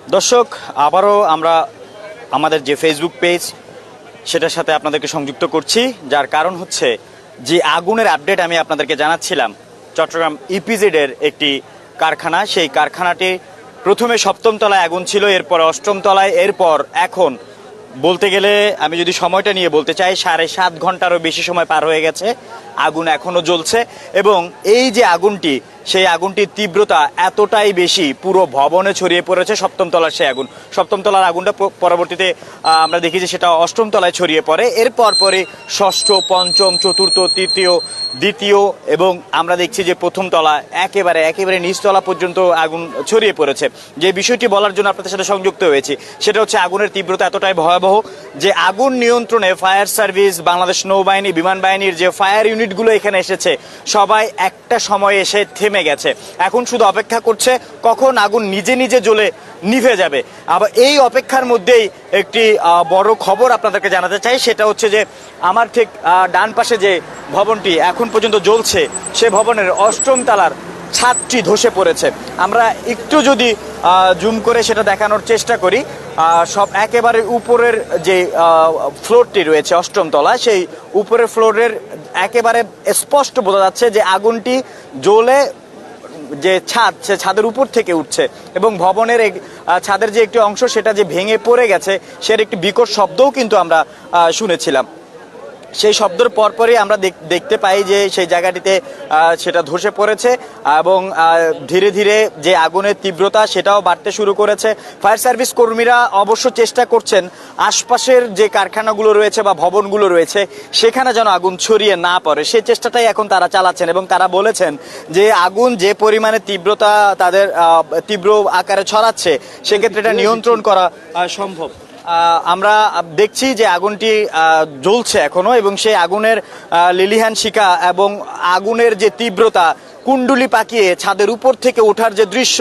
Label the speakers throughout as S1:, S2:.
S1: দর্শক, আবারও আমরা আমাদের যে ফেসবুক পেজ সেটার সাথে আপনাদেরকে সংযুক্ত করছি, যার কারণ হচ্ছে যে আগুনের আপডেট আমি আপনাদেরকে জানাচ্ছিলাম। চট্টগ্রাম ইপিজেডের একটি কারখানা, সেই কারখানাটি প্রথমে 7ম তলায় আগুন ছিল, এরপর 8ম তলায়, এরপর এখন বলতে গেলে আমি যদি সময়টা নিয়ে বলতে চাই 7.5 ঘন্টারও বেশি সময় পার হয়ে গেছে, আগুন এখনও জ্বলছে। এবং এই যে আগুনটি, সেই আগুনটির তীব্রতা এতটাই বেশি, পুরো ভবনে ছড়িয়ে পড়েছে 7ম তলার সেই আগুন। 7ম তলার আগুনটা পরবর্তীতে আমরা দেখি যে সেটা 8ম তলায় ছড়িয়ে পড়ে, এরপর পরে 6ষ্ঠ, 5ম, 4র্থ, 3য়, 2য়, এবং আমরা দেখছি যে 1ম তলা একেবারে নিচতলা পর্যন্ত আগুন ছড়িয়ে পড়েছে। যে বিষয়টি বলার জন্য আপনাদের সাথে সংযুক্ত হয়েছি সেটা হচ্ছে আগুনের তীব্রতা এতটাই ভয়াবহ যে আগুন নিয়ন্ত্রণে ফায়ার সার্ভিস, বাংলাদেশ নৌবাহিনী, বিমান বাহিনীর যে ফায়ার ইউনিটগুলো এখানে এসেছে সবাই একটা সময় এসে থেমে গেছে। এখন শুধু অপেক্ষা করছে কখন আগুন নিজে নিজে জ্বলে নিভে যাবে। আবার এই অপেক্ষার মধ্যেই একটি বড় খবর আপনাদেরকে জানাতে চাই, সেটা হচ্ছে যে আমার ঠিক ডান পাশে যে ভবনটি এখন পর্যন্ত জ্বলছে সে ভবনের 8ম তলার ছাদটি ধসে পড়েছে। আমরা একটু যদি জুম করে সেটা দেখানোর চেষ্টা করি, সব একেবারে উপরের যে ফ্লোরটি রয়েছে 8ম তলা, সেই উপরের ফ্লোরের একেবারে স্পষ্ট বোঝা যাচ্ছে যে আগুনটি জ্বলে যে ছাদ, সে ছাদের উপর থেকে উঠছে এবং ভবনের ছাদের যে একটি অংশ সেটা যে ভেঙে পড়ে গেছে সের একটি বিকট শব্দও কিন্তু আমরা শুনেছিলাম। সেই শব্দের পরপরই আমরা দেখতে পাই যে সেই জায়গাটিতে সেটা ধসে পড়েছে এবং ধীরে ধীরে যে আগুনের তীব্রতা সেটাও বাড়তে শুরু করেছে। ফায়ার সার্ভিস কর্মীরা অবশ্য চেষ্টা করছেন আশপাশের যে কারখানাগুলো রয়েছে বা ভবনগুলো রয়েছে সেখানে যেন আগুন ছড়িয়ে না পড়ে, সেই চেষ্টাটাই এখন তারা চালাচ্ছেন। এবং তারা বলেছেন যে আগুন যে পরিমাণে তীব্রতা তাদের তীব্র আকারে ছড়াচ্ছে সেক্ষেত্রে এটা নিয়ন্ত্রণ করা সম্ভব। আমরা দেখছি যে আগুনটি জ্বলছে এখনো এবং সেই আগুনের লিলিহান শিখা এবং আগুনের যে তীব্রতা, কুণ্ডুলি পাকিয়ে ছাদের উপর থেকে ওঠার যে দৃশ্য,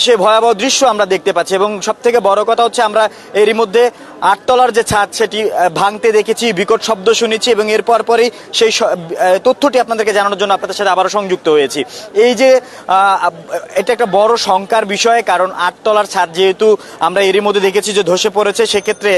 S1: সে ভয়াবহ দৃশ্য আমরা দেখতে পাচ্ছি। এবং সব থেকে বড় কথা হচ্ছে আমরা এরই মধ্যে 8 তলার যে ছাদ সেটি ভাঙতে দেখেছি, বিকট শব্দ শুনেছি এবং এরপর পরেই সেই তথ্যটি আপনাদেরকে জানানোর জন্য আপনাদের সাথে আবারও সংযুক্ত হয়েছি। এই যে এটা একটা বড় শঙ্কার বিষয়, কারণ 8 তলার ছাদ যেহেতু আমরা এরই মধ্যে দেখেছি যে ধসে পড়েছে, সেক্ষেত্রে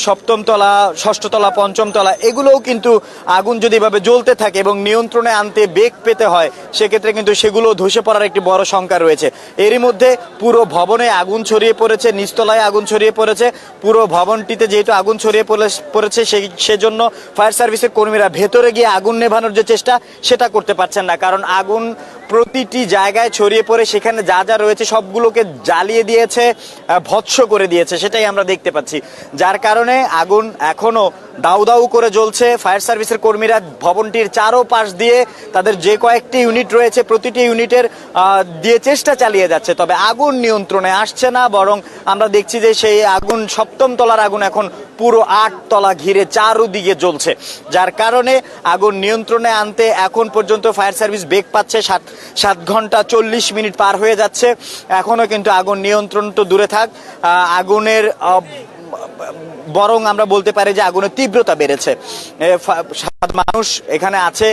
S1: 7ম তলা, 6ষ্ঠ তলা, 5ম তলা এগুলোও কিন্তু আগুন যদি এভাবে জ্বলতে থাকে এবং নিয়ন্ত্রণে আনতে বেগ পেতে হয় সেক্ষেত্রে কিন্তু সেগুলো ধসে পড়ার একটি বড় শঙ্কা রয়েছে। এরই মধ্যে পুরো ভবনে আগুন ছড়িয়ে পড়েছে, নিচতলায় আগুন ছড়িয়ে পড়েছে। পুরো ভবনটিতে যেহেতু আগুন ছড়িয়ে পড়েছে সেজন্য ফায়ার সার্ভিসের কর্মীরা ভেতরে গিয়ে আগুন নেভানোর যে চেষ্টা সেটা করতে পারছেন না, কারণ আগুন প্রতিটি জায়গায় ছড়িয়ে পড়ে সেখানে যা যা রয়েছে সবগুলোকে জ্বালিয়ে দিয়েছে, ভৎস করে দিয়েছে, সেটাই আমরা দেখতে পাচ্ছি। যার কারণে আগুন এখনো দাউ দাউ করে জ্বলছে। ফায়ার সার্ভিসের কর্মীরা ভবনটির চারোপাশ দিয়ে তাদের যে কয়েকটি ইউনিট রয়েছে প্রতিটি ইউনিটের দিয়ে চেষ্টা চালিয়ে যাচ্ছে, তবে আগুন নিয়ন্ত্রণে আসছে না। বরং আমরা দেখছি যে সেই আগুন 7ম তলার আগুন এখন পুরো 8 তলা ঘিরে চারদিকে জ্বলছে, যার কারণে আগুন নিয়ন্ত্রণে আনতে এখন পর্যন্ত ফায়ার সার্ভিস বেগ পাচ্ছে। 7 ঘন্টা 40 মিনিট পার হয়ে যাচ্ছে, এখনো কিন্তু আগুন নিয়ন্ত্রণ তো দূরে থাক, আগুনের বরং আমরা বলতে পারি যে আগুনের তীব্রতা বেড়েছে। মানুষ এখানে আছে,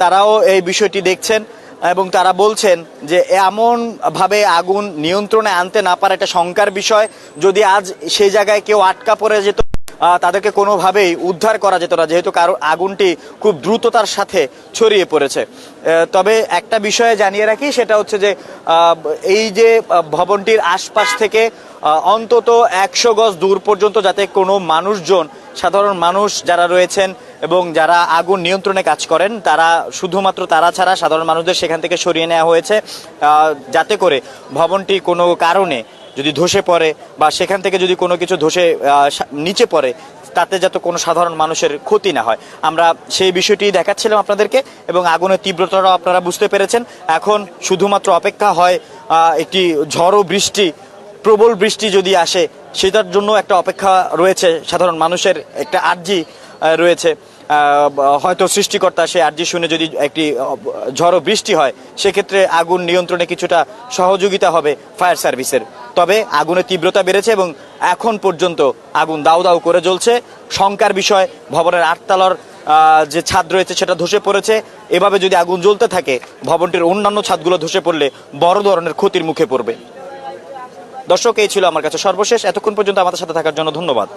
S1: তারাও এই বিষয়টি দেখছেন এবং তারা বলছেন যে এমন ভাবে আগুন নিয়ন্ত্রণে আনতে না পারা একটা শঙ্কার বিষয়। যদি আজ সেই জায়গায় কেউ আটকা পড়ে যেত তাদেরকে কোনোভাবেই উদ্ধার করা যেত না, যেহেতু আগুনটি খুব দ্রুততার সাথে ছড়িয়ে পড়েছে। তবে একটা বিষয়ে জানিয়ে রাখি, সেটা হচ্ছে যে এই যে ভবনটির আশপাশ থেকে অন্তত 100 গজ দূর পর্যন্ত যাতে কোনো মানুষজন, সাধারণ মানুষ যারা রয়েছেন এবং যারা আগুন নিয়ন্ত্রণে কাজ করেন তারা, শুধুমাত্র তারা ছাড়া সাধারণ মানুষদের সেখান থেকে সরিয়ে নেওয়া হয়েছে, যাতে করে ভবনটি কোনো কারণে যদি ধসে পড়ে বা সেখান থেকে যদি কোনো কিছু ধসে নিচে পড়ে তাতে যাতে কোনো সাধারণ মানুষের ক্ষতি না হয়। আমরা সেই বিষয়টি দেখাচ্ছিলাম আপনাদেরকে এবং আগুনের তীব্রতাটাও আপনারা বুঝতে পেরেছেন। এখন শুধুমাত্র অপেক্ষা হয় একটি ঝড়ো বৃষ্টি, প্রবল বৃষ্টি যদি আসে সেটার জন্য একটা অপেক্ষা রয়েছে, সাধারণ মানুষের একটা আর্জি রয়েছে। হয়তো সৃষ্টিকর্তা সেই আর্জি শুনে যদি একটি ঝড়ো বৃষ্টি হয় সেক্ষেত্রে আগুন নিয়ন্ত্রণে কিছুটা সহযোগিতা হবে ফায়ার সার্ভিসের। তবে আগুনের তীব্রতা বেড়েছে এবং এখন পর্যন্ত আগুন দাউ দাউ করে জ্বলছে। শঙ্কার বিষয়, ভবনের 8 তলার যে ছাদ রয়েছে সেটা ধসে পড়েছে। এভাবে যদি আগুন জ্বলতে থাকে ভবনটির অন্যান্য ছাদগুলো ধসে পড়লে বড় ধরনের ক্ষতির মুখে পড়বে। দর্শক, এই ছিল আমার কাছে সর্বশেষ। এতক্ষণ পর্যন্ত আমাদের সাথে থাকার জন্য ধন্যবাদ।